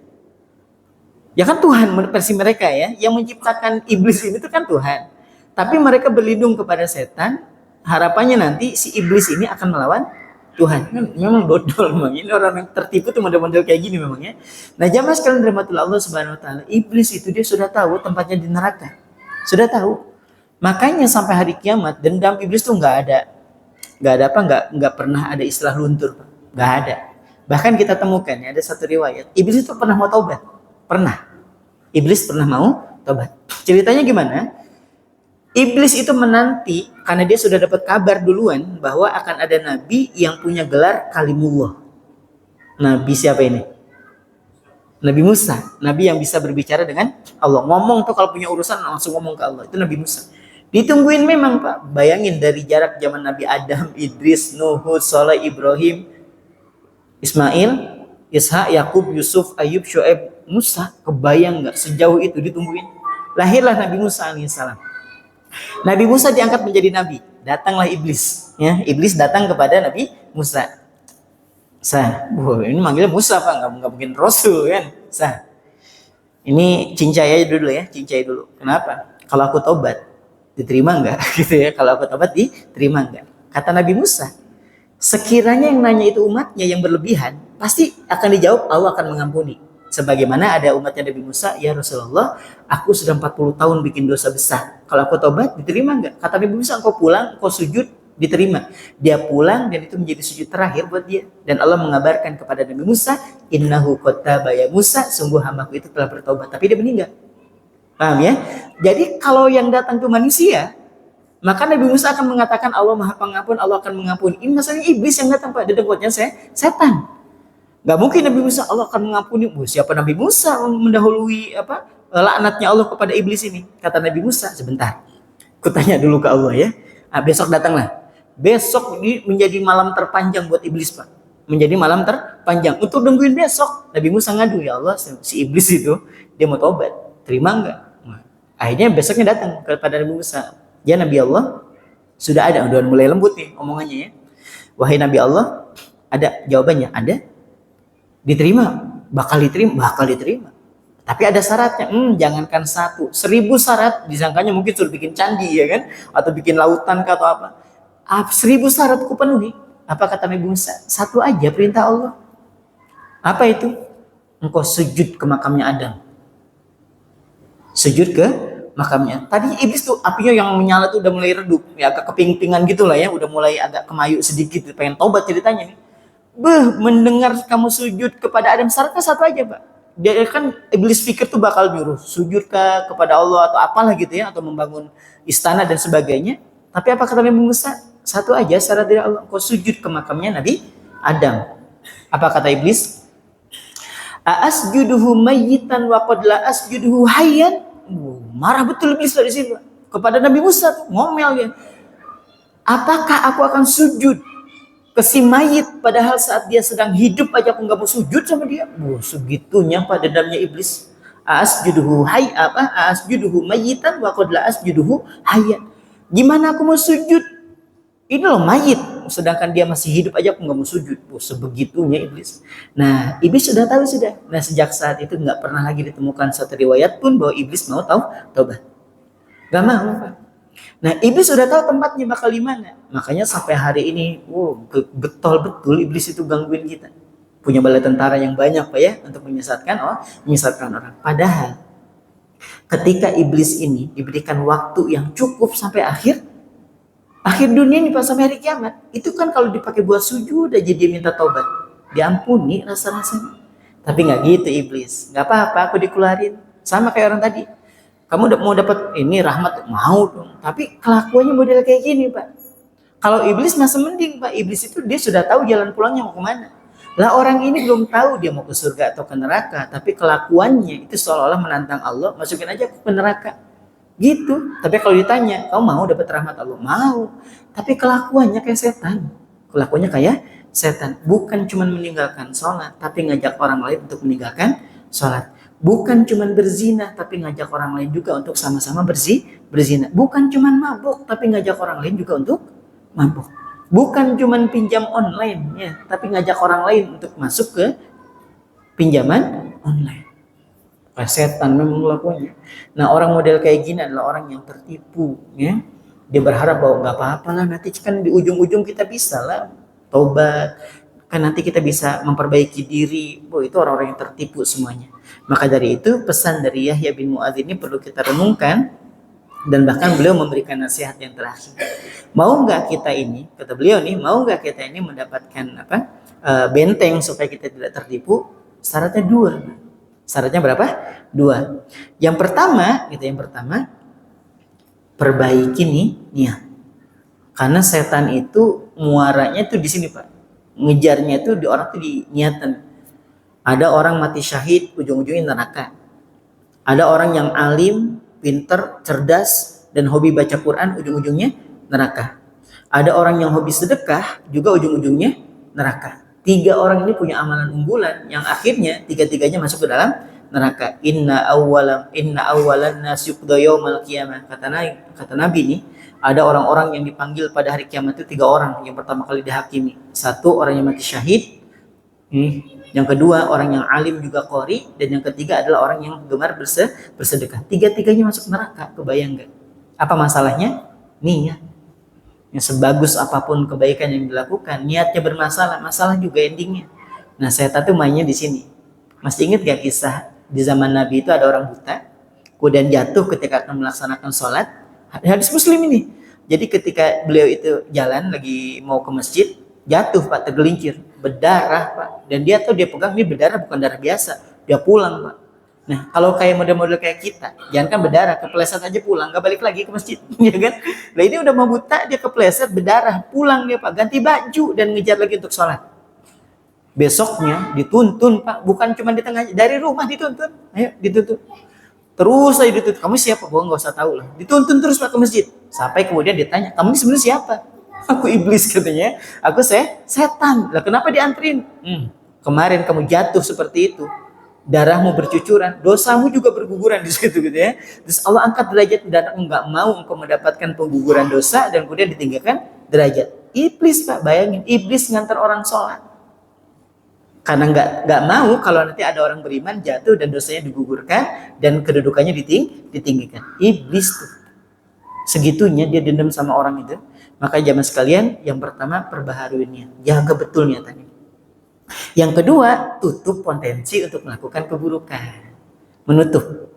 Ya kan Tuhan versi mereka ya. Yang menciptakan iblis ini itu kan Tuhan. Tapi mereka berlindung kepada setan, harapannya nanti si iblis ini akan melawan Tuhan. Memang dodol memang. Ini orang yang tertipu tuh model-model kayak gini memang ya. Nah jamaah sekalian rahmatullah Allah subhanahu wa ta'ala, iblis itu dia sudah tahu tempatnya di neraka. Sudah tahu. Makanya sampai hari kiamat dendam iblis tuh nggak pernah ada istilah luntur. Nggak ada. Bahkan kita temukan ya, ada satu riwayat, iblis itu pernah mau taubat. Pernah. Iblis pernah mau taubat. Ceritanya gimana? Iblis itu menanti karena dia sudah dapat kabar duluan bahwa akan ada nabi yang punya gelar Kalimullah. Nabi siapa ini? Nabi Musa. Nabi yang bisa berbicara dengan Allah. Ngomong tuh kalau punya urusan langsung ngomong ke Allah. Itu Nabi Musa. Ditungguin memang Pak. Bayangin dari jarak zaman Nabi Adam, Idris, Nuh, Saleh, Ibrahim, Ismail, Ishak, Yakub, Yusuf, Ayub, Syuaib, Musa. Kebayang nggak sejauh itu ditungguin? Lahirlah Nabi Musa alaihissalam. Nabi Musa diangkat menjadi nabi. Datanglah iblis. Ya, iblis datang kepada Nabi Musa. Ini manggilnya Musa Pak, nggak mungkin Rasul kan? Ini cincai aja dulu ya, cincai dulu. Kenapa? Kalau aku tobat, diterima nggak? Gitu ya. Kalau aku tobat diterima nggak? Kata Nabi Musa, sekiranya yang nanya itu umatnya yang berlebihan, pasti akan dijawab Allah akan mengampuni. Sebagaimana ada umatnya Nabi Musa, ya Rasulullah, aku sudah 40 tahun bikin dosa besar. Kalau aku tobat, diterima nggak? Kata Nabi Musa, engkau pulang, engkau sujud, diterima. Dia pulang dan itu menjadi sujud terakhir buat dia. Dan Allah mengabarkan kepada Nabi Musa, innahu qad taba ya Musa, sungguh hambaku itu telah bertobat. Tapi dia meninggal. Paham ya? Jadi kalau yang datang ke manusia, maka Nabi Musa akan mengatakan Allah Maha Pengampun, Allah akan mengampuni. Ini masalahnya iblis yang datang Pak, dia dengkotnya setan. Gak mungkin Nabi Musa Allah akan mengampuni. Siapa Nabi Musa mendahului laknatnya Allah kepada iblis ini? Kata Nabi Musa, sebentar, kutanya dulu ke Allah ya. Besok datanglah. Besok ini menjadi malam terpanjang buat iblis Pak. Menjadi malam terpanjang. Untuk nungguin besok, Nabi Musa ngadu, ya Allah si iblis itu dia mau tobat, terima nggak? Akhirnya besoknya datang kepada Nabi Musa. Ya Nabi Allah, Sudah ada, udah mulai lembut nih omongannya ya. Wahai Nabi Allah, ada jawabannya, ada. Diterima, bakal diterima, bakal diterima. Tapi ada syaratnya, jangankan 1, 1000 syarat, disangkanya mungkin suruh bikin candi ya kan, atau bikin lautan atau apa. 1000 syarat ku penuhi. Apa kata Nabi Musa? 1 aja perintah Allah. Apa itu? Engkau sujud ke makamnya Adam. Sujud ke makamnya. Tadi iblis tuh apinya yang menyala tuh udah mulai redup, ya agak keping-pingan gitu lah ya, udah mulai agak kemayu sedikit, pengen tobat ceritanya nih. Mendengar kamu sujud kepada Adam, syaratnya 1 aja, Pak. Dia kan iblis pikir tuh bakal nyuruh sujud kepada Allah atau apalah gitu ya, atau membangun istana dan sebagainya. Tapi apa kata Nabi Musa? 1 aja syarat dari Allah, kau sujud ke makamnya Nabi Adam. Apa kata iblis? Asjuduhu mayyitan wa qad la asjuduhu hayyan. Marah betul iblis dari sini kepada Nabi Musa, ngomel dia. Apakah aku akan sujud ke si mayit padahal saat dia sedang hidup aja aku nggak mau sujud sama dia? Segitunya Pak dendamnya iblis. Asjuduhu mayyitan wa qad la asjuduhu hayyan. Gimana aku mau sujud? Ini loh mayit, sedangkan dia masih hidup aja aku nggak mau sujud. Sebegitunya iblis. Nah, iblis sudah tahu sudah. Nah, sejak saat itu nggak pernah lagi ditemukan satu riwayat pun bahwa iblis mau taubat. Gak mau, Pak. Nah, iblis sudah tahu tempatnya bakal di mana. Makanya sampai hari ini, getol betul iblis itu gangguin kita. Punya bala tentara yang banyak, Pak ya, untuk menyesatkan orang. Padahal ketika iblis ini diberikan waktu yang cukup sampai akhir dunia ini, Pak, sampai hari kiamat, itu kan kalau dipakai buat sujud aja dia minta taubat, diampuni rasa-rasanya. Tapi nggak gitu iblis. Nggak apa-apa, aku dikeluarin. Sama kayak orang tadi. Kamu mau dapat ini rahmat, mau dong. Tapi kelakuannya model kayak gini, Pak. Kalau iblis masih mending, Pak. Iblis itu dia sudah tahu jalan pulangnya mau kemana. Lah orang ini belum tahu dia mau ke surga atau ke neraka, tapi kelakuannya itu seolah-olah menantang Allah, masukin aja ke neraka. Gitu. Tapi kalau ditanya, kamu mau dapat rahmat Allah? Mau. Tapi kelakuannya kayak setan. Kelakuannya kayak setan. Bukan cuma meninggalkan sholat, tapi ngajak orang lain untuk meninggalkan sholat. Bukan cuma berzina, tapi ngajak orang lain juga untuk sama-sama berzina. Bukan cuma mabuk, tapi ngajak orang lain juga untuk mabuk. Bukan cuma pinjam online, ya, tapi ngajak orang lain untuk masuk ke pinjaman online. Setan memang lakunya. Nah, orang model kayak gini adalah orang yang tertipu, ya. Dia berharap bahwa nggak apa-apa lah, nanti kan di ujung-ujung kita bisa lah tobat, kan nanti kita bisa memperbaiki diri. Itu orang-orang yang tertipu semuanya. Maka dari itu pesan dari Yahya bin Mu'adz ini perlu kita renungkan, dan bahkan beliau memberikan nasihat yang terakhir. Mau nggak kita ini, kata beliau nih, mau nggak kita ini mendapatkan benteng supaya kita tidak tertipu? Syaratnya 2. Syaratnya berapa? 2. Yang pertama, perbaiki nih niat. Karena setan itu muaranya tuh di sini, Pak. Ngejarnya tuh di orang tuh di niatan. Ada orang mati syahid, ujung-ujungnya neraka. Ada orang yang alim, pinter, cerdas, dan hobi baca Quran, ujung-ujungnya neraka. Ada orang yang hobi sedekah, juga ujung-ujungnya neraka. 3 orang ini punya amalan unggulan yang akhirnya 3-tiganya masuk ke dalam neraka. Inna awalan nas yuqda yaumal qiyamah. Kata Nabi nih, ada orang-orang yang dipanggil pada hari kiamat itu 3 orang yang pertama kali dihakimi. 1 orang yang mati syahid, yang kedua orang yang alim juga qori, dan yang ketiga adalah orang yang gemar bersedekah. 3-tiganya masuk neraka. Kebayang nggak? Apa masalahnya? Niat. Yang sebagus apapun kebaikan yang dilakukan, niatnya bermasalah, masalah juga endingnya. Nah, setan tuh mainnya di sini. Masih ingat gak kisah di zaman Nabi itu ada orang buta, kemudian jatuh ketika akan melaksanakan sholat? Hadis Muslim ini. Jadi ketika beliau itu jalan lagi mau ke masjid, jatuh, Pak, tergelincir, berdarah, Pak. Dan dia tahu dia pegang ini berdarah, bukan darah biasa. Dia pulang, Pak. Nah, kalau kayak model-model kayak kita, jangan kan berdarah, kepleset aja pulang, gak balik lagi ke masjid, ya kan? Nah, ini udah mau buta, dia kepleset, berdarah, pulang dia, Pak, ganti baju dan ngejar lagi untuk sholat. Besoknya dituntun, Pak, bukan cuma di tengah, dari rumah dituntun, ayo dituntun. Terus aja dituntun, kamu siapa? Gua nggak usah tahu lah. Dituntun terus, Pak, ke masjid, sampai kemudian ditanya, kamu ini sebenarnya siapa? Aku iblis, katanya. Aku setan. Lah kenapa diantrin? Kemarin kamu jatuh seperti itu. darahmu bercucuran, dosamu juga berguguran di situ gitu ya. Terus Allah angkat derajat dan enggak mau engkau mendapatkan pengguguran dosa dan kemudian ditinggalkan derajat. Iblis Pak, bayangin iblis ngantar orang sholat. Karena nggak mau kalau nanti ada orang beriman jatuh dan dosanya digugurkan dan kedudukannya ditinggikan. Iblis tuh segitunya dia dendam sama orang itu. Maka jamaah sekalian, yang pertama perbaharuinnya, jaga betul niatannya. Yang kedua, tutup potensi untuk melakukan keburukan. Menutup.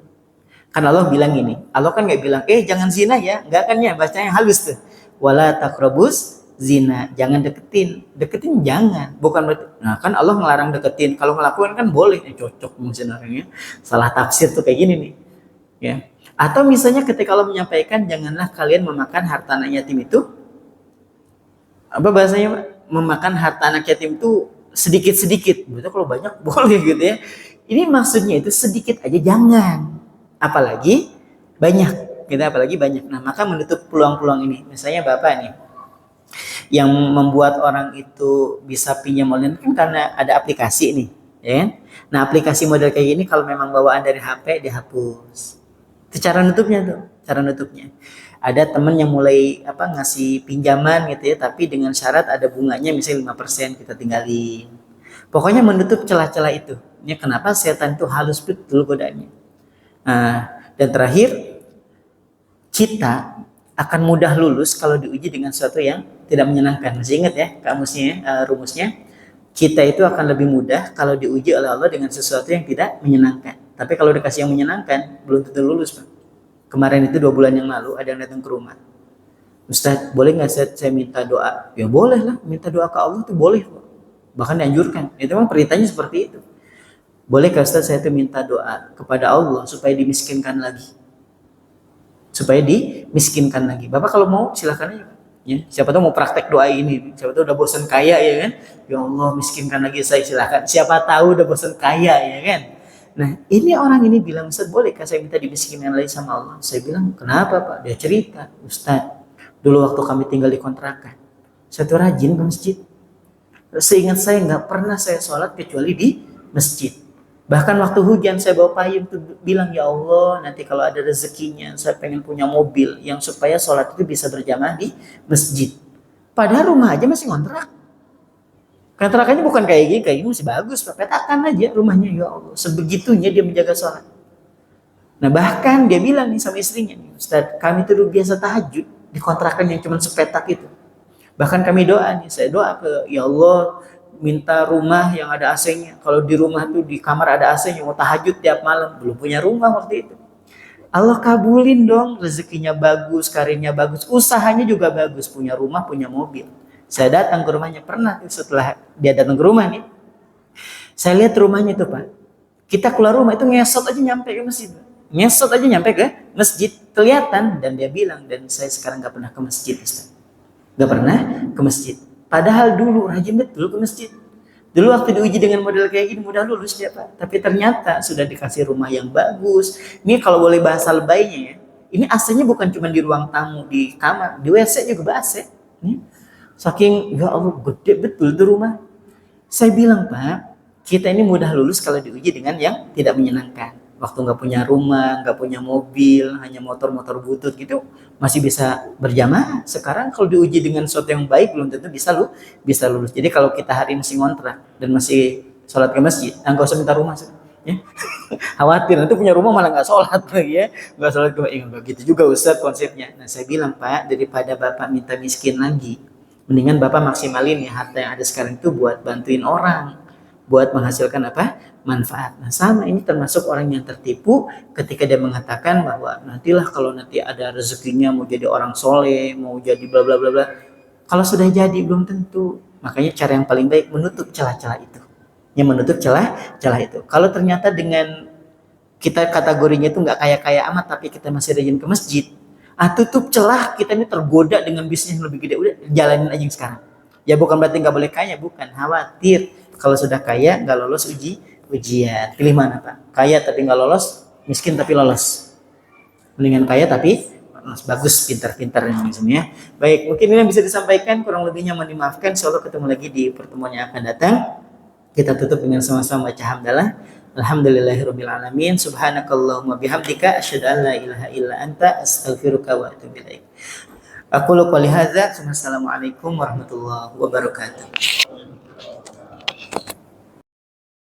Kan Allah bilang gini, Allah kan nggak bilang, jangan zina ya, nggak kan ya, bacanya halus tuh. Wala taqrabus zina, jangan deketin jangan, bukan berarti. Nah kan Allah ngelarang deketin, kalau ngelakuin kan boleh, cocok mungkin orangnya. Salah tafsir tuh kayak gini nih, ya. Atau misalnya ketika Allah menyampaikan, janganlah kalian memakan harta anak yatim itu, apa bahasanya, memakan harta anak yatim itu sedikit-sedikit, betul kalau banyak boleh gitu ya. Ini maksudnya itu sedikit aja jangan, apalagi banyak, gitu, apalagi banyak. Nah maka menutup peluang-peluang ini, misalnya Bapak nih, yang membuat orang itu bisa pinjam online kan karena ada aplikasi nih, ya. Nah aplikasi model kayak gini kalau memang bawaan dari HP dihapus. Itu cara nutupnya tuh, cara nutupnya. Ada temen yang mulai ngasih pinjaman gitu ya, tapi dengan syarat ada bunganya misalnya 5% kita tinggalin. Pokoknya menutup celah-celah itu. Ini kenapa setan itu halus betul godaannya. Nah, dan terakhir, kita akan mudah lulus kalau diuji dengan sesuatu yang tidak menyenangkan. Masih ingat ya kamusnya, rumusnya? Kita itu akan lebih mudah kalau diuji oleh Allah dengan sesuatu yang tidak menyenangkan. Tapi kalau dikasih yang menyenangkan, belum tentu lulus Pak. Kemarin itu 2 bulan yang lalu ada yang datang ke rumah. Ustaz, boleh nggak saya minta doa? Ya boleh lah, minta doa ke Allah itu boleh. Bahkan dianjurkan. Itu memang perintahnya seperti itu. Boleh nggak Ustaz saya tuh minta doa kepada Allah supaya dimiskinkan lagi. Supaya dimiskinkan lagi. Bapak kalau mau silakan aja. Ya, siapa tahu mau praktek doa ini. Siapa tahu udah bosan kaya ya kan. Ya Allah miskinkan lagi saya, silakan. Siapa tahu udah bosan kaya ya kan. Nah ini orang ini bilang, Ustaz bolehkah saya minta dimiskinkan lagi sama Allah? Saya bilang kenapa Pak? Dia cerita, Ustaz dulu waktu kami tinggal di kontrakan, saya tuh rajin ke masjid. Seingat saya nggak pernah saya sholat kecuali di masjid. Bahkan waktu hujan saya bawa payung tuh bilang, ya Allah nanti kalau ada rezekinya saya pengen punya mobil yang supaya sholat itu bisa berjamaah di masjid. Padahal rumah aja masih ngontrak. Kontrakannya bukan kayak gini masih bagus, petakan aja rumahnya, ya Allah. Sebegitunya dia menjaga sholat. Nah bahkan dia bilang nih sama istrinya, nih, Ustaz kami tuh biasa tahajud di kontrakan yang cuma sepetak itu. Bahkan kami doa nih, saya doa ke ya Allah minta rumah yang ada AC-nya. Kalau di rumah tuh di kamar ada AC-nya, mau tahajud tiap malam, belum punya rumah waktu itu. Allah kabulin dong, rezekinya bagus, karirnya bagus, usahanya juga bagus, punya rumah, punya mobil. Saya datang ke rumahnya, pernah setelah dia datang ke rumah nih, saya lihat rumahnya itu Pak. Kita keluar rumah itu ngesot aja nyampe ke masjid. Ngesot aja nyampe ke masjid, kelihatan. Dan dia bilang, dan saya sekarang gak pernah ke masjid Ustaz. Gak pernah ke masjid. Padahal dulu rajin betul ke masjid. Dulu waktu diuji dengan model kayak gini mudah lulus dia Pak. Tapi ternyata sudah dikasih rumah yang bagus. Ini kalau boleh bahasa lebaynya ya, ini AC-nya bukan cuma di ruang tamu, di kamar, di WC juga AC. Saking ya Allah gede betul itu rumah. Saya bilang Pak, kita ini mudah lulus kalau diuji dengan yang tidak menyenangkan. Waktu nggak punya rumah, nggak punya mobil, hanya motor-motor butut gitu, masih bisa berjamaah. Sekarang kalau diuji dengan sesuatu yang baik, belum tentu bisa lulus. Jadi kalau kita hari ini masih ngontrak dan masih sholat ke masjid, nggak usah minta rumah. Ya. Khawatir nanti punya rumah malah nggak sholat lagi ya, nggak sholat ke nggak gitu juga Ustaz konsepnya. Nah saya bilang Pak, daripada Bapak minta miskin lagi, mendingan Bapak maksimalin ya harta yang ada sekarang itu buat bantuin orang, buat menghasilkan manfaat. Nah sama ini termasuk orang yang tertipu ketika dia mengatakan bahwa nantilah kalau nanti ada rezekinya mau jadi orang soleh, mau jadi bla bla bla bla. Kalau sudah jadi belum tentu. Makanya cara yang paling baik menutup celah-celah itu. Yang menutup celah itu. Kalau ternyata dengan kita kategorinya itu nggak kaya-kaya amat tapi kita masih rajin ke masjid, tutup celah kita ini tergoda dengan bisnis yang lebih gede, udah jalanin aja yang sekarang. Ya bukan berarti nggak boleh kaya, bukan, khawatir kalau sudah kaya nggak lolos ujian. Pilih mana Pak? Kaya tapi nggak lolos, miskin tapi lolos. Mendingan kaya tapi lolos. Bagus, pintar-pintar yang misalnya. Baik, mungkin ini yang bisa disampaikan, kurang lebihnya mohon dimaafkan. Insyaallah ketemu lagi di pertemuan yang akan datang. Kita tutup dengan sama-sama baca hamdalah. Alhamdulillahirabbil alamin. Subhanakallahumma bihamdika asyhadu an la ilaha illa anta astaghfiruka wa atubu ilaik. Aku qouli hadza. Wassalamualaikum warahmatullahi wabarakatuh.